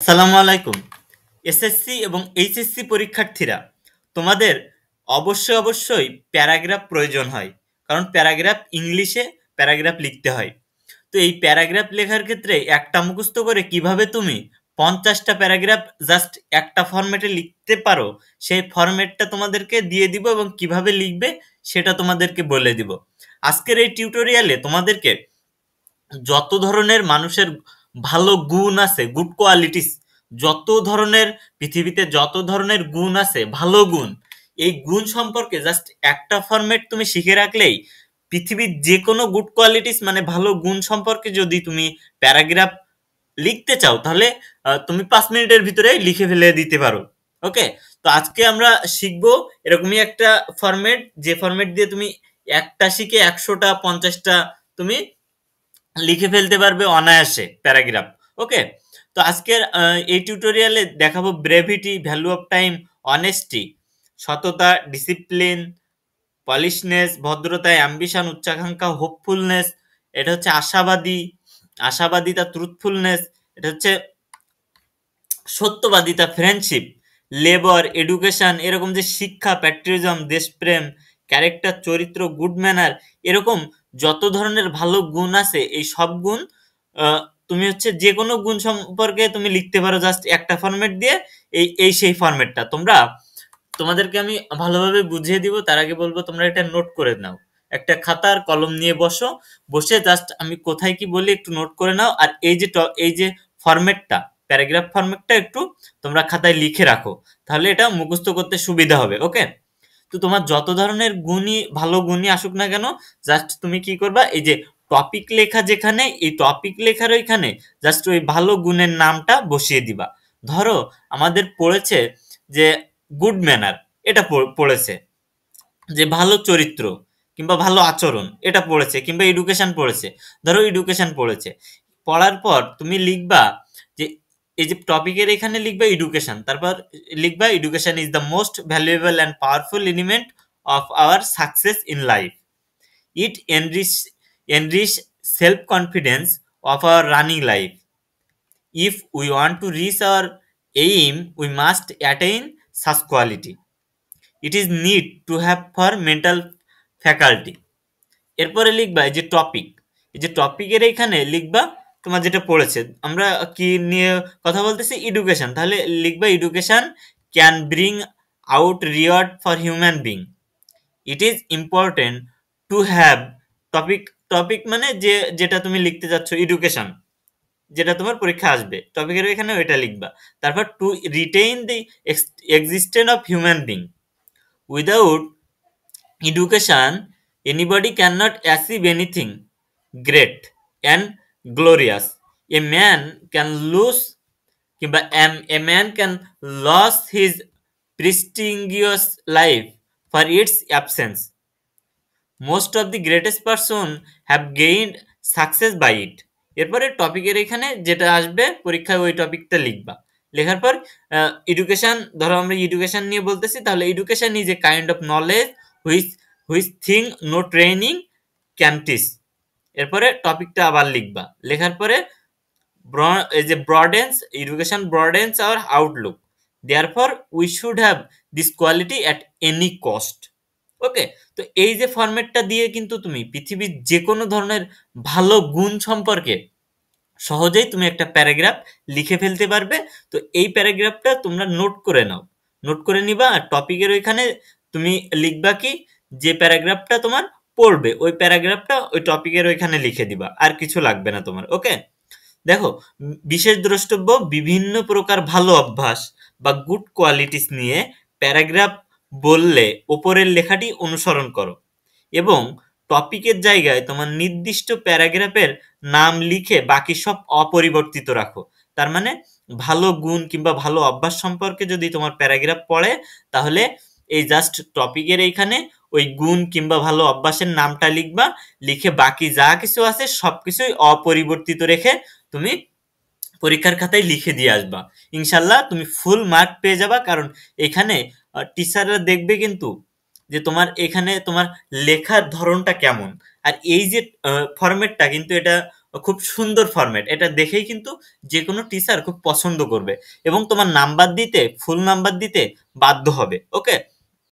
আসসালামু আলাইকুম। এসএসসি এবং এইচএসসি পরীক্ষার্থীরা, তোমাদের অবশ্যই প্যারাগ্রাফ প্রয়োজন হয়। কারণ প্যারাগ্রাফ ইংলিশে প্যারাগ্রাফ লিখতে হয়। তো এই প্যারাগ্রাফ লেখার ক্ষেত্রে একটা মুখস্থ করে কিভাবে তুমি 50টা প্যারাগ্রাফ জাস্ট একটা ফরম্যাটে লিখতে পারো, সেই ফরম্যাটটা তোমাদেরকে দিয়ে দিব এবং কিভাবে লিখবে সেটা তোমাদেরকে বলে দিব। আজকের এই টিউটোরিয়ালে তোমাদেরকে যত ধরনের মানুষের ভালো গুণ আছে, গুড কোয়ালিটিস, যত ধরনের পৃথিবীতে যত ধরনের গুণ আছে, ভালো গুণ, এই গুণ সম্পর্কে জাস্ট একটা ফরম্যাট তুমি শিখে রাখলেই পৃথিবীর যে কোনো গুড কোয়ালিটিস মানে ভালো গুণ সম্পর্কে যদি তুমি প্যারাগ্রাফ লিখতে চাও, তাহলে তুমি 5 মিনিটের ভিতরে লিখে ফেলে দিতে পারো। ওকে, তো আজকে আমরা শিখবো এরকমই একটা ফরম্যাট, যে ফরম্যাট দিয়ে তুমি একটা শিখে 100টা 50টা তুমি লিখে ফেলতে পারবে অনায়াসে প্যারাগ্রাফ। ওকে, তো আজকের এই টিউটোরিয়ালে দেখাবো brevity, value of time, honesty, সততা, ডিসিপ্লিন, পলিশনেস, ভদ্রতা, অ্যাম্বিশন, উচ্চাকাঙ্ক্ষা, হোপফুলনেস, এটা হচ্ছে আশাবাদী, আশাবাদিতা, ট্রুথফুলনেস, এটা হচ্ছে সত্যবাদিতা, ফ্রেন্ডশিপ, লেবার, এডুকেশন, এরকম যে শিক্ষা, প্যাট্রিয়টিজম, দেশপ্রেম, ক্যারেক্টার, চরিত্র, গুড ম্যানার, এরকম যত ধরনের ভালো গুণ আছে এই সব গুণ আহ, তুমি হচ্ছে যে কোনো গুণ সম্পর্কে তুমি লিখতে পারো জাস্ট একটা ফরম্যাট দিয়ে। এই সেই ফরম্যাটটা তোমাদেরকে আমি ভালোভাবে বুঝিয়ে দিব। তার আগে বলবো তোমরা এটা নোট করে নাও। একটা খাতা আর কলম নিয়ে বসো, বসে জাস্ট আমি কোথায় কি বলি একটু নোট করে নাও। আর এই যে ফরম্যাটটা, প্যারাগ্রাফ ফরম্যাটটা একটু তোমরা খাতায় লিখে রাখো, তাহলে এটা মুখস্থ করতে সুবিধা হবে। ওকে, তো তোমার যত ধরনের গুণই ভালো গুণই আসুক না কেন, জাস্ট তুমি কি করবা, এই যে টপিক লেখা যেখানে, এই টপিক লেখার ওইখানে জাস্ট ওই ভালো গুণের নামটা বসিয়ে দিবা। ধরো আমাদের পড়েছে যে গুড ম্যানার, এটা পড়েছে, যে ভালো চরিত্র কিংবা ভালো আচরণ এটা পড়েছে, কিংবা এডুকেশন পড়েছে। ধরো এডুকেশন পড়েছে, পড়ার পর তুমি লিখবা যে এই যে টপিকের এখানে লিখবা এডুকেশন, তারপর লিখবা education is the most valuable and powerful element of our success in life. It enrich self confidence of our running life. If we want to reach our aim, we must attain such quality. It is need to have for mental faculty. এরপরে লিখবা এই যে topic, এই যে টপিকের এখানে লিখবা তোমার যেটা পড়েছে। আমরা কি নিয়ে কথা বলতেছি? এডুকেশন, তাহলে লিখবা education can bring out reward for human being. It is important to have topic, topic মানে যে যেটা তুমি লিখতে যাচ্ছ, এডুকেশন যেটা তোমার পরীক্ষা আসবে, টপিকের এখানে ওইটা লিখবা। তারপর to retain the existence of human being. Without education, anybody cannot achieve anything great and glorious. A man can lose, a man can lose his prestigious life for its absence. Most of the greatest person have gained success by it. এরপরে টপিকের এখানে যেটা আসবে পরীক্ষায় ওই টপিকটা লিখবা। লেখার পর এডুকেশন, ধরো আমরা এডুকেশন নিয়ে বলতেছি, তাহলে education is a kind of knowledge which which thing no training can teach. এরপরে টপিকটা আবার লিখবা। লেখার পরে এই যে broadens, education broadens our outlook, therefore we should have this quality at any cost. Okay, তো এই যে ফরম্যাটটা দিয়ে কিন্তু তুমি পৃথিবীর যে কোনো ধরনের ভালো গুণ সম্পর্কে সহজেই তুমি একটা প্যারাগ্রাফ লিখে ফেলতে পারবে। তো এই প্যারাগ্রাফটা তোমরা নোট করে নাও, নোট করে নিবা। আর টপিকের ওইখানে তুমি লিখবা কি, যে প্যারাগ্রাফটা তোমার পড়বে ওই প্যারাগ্রাফটা ওই টপিকের ওইখানে লিখে দিবা, আর কিছু লাগবে না তোমার। ওকে, দেখো, বিশেষ দ্রষ্টব্য, বিভিন্ন প্রকার ভালো অভ্যাস বা গুড কোয়ালিটিস নিয়ে প্যারাগ্রাফ বললে ওপরের লেখাটি অনুসরণ করো এবং টপিকের জায়গায় তোমার নির্দিষ্ট প্যারাগ্রাফের নাম লিখে বাকি সব অপরিবর্তিত রাখো। তার মানে ভালো গুণ কিংবা ভালো অভ্যাস সম্পর্কে যদি তোমার প্যারাগ্রাফ পড়ে, তাহলে এই জাস্ট টপিকের এইখানে ওই গুণ কিংবা ভালো অভ্যাসের নামটা লিখবা, লিখে বাকি যা কিছু আছে সবকিছুই অপরিবর্তিত রেখে তুমি পরীক্ষার খাতায় লিখে দিয়ে আসবা। ইনশাল্লাহ তুমি ফুল মার্ক পেয়ে যাবা। কারণ এখানে টিচাররা দেখবে কিন্তু যে তোমার এখানে তোমার লেখার ধরনটা কেমন। আর এই যে ফরম্যাটটা কিন্তু এটা খুব সুন্দর ফরম্যাট, এটা দেখেই কিন্তু যে কোনো টিচার খুব পছন্দ করবে এবং তোমার নাম্বার দিতে, ফুল নাম্বার দিতে বাধ্য হবে। ওকে,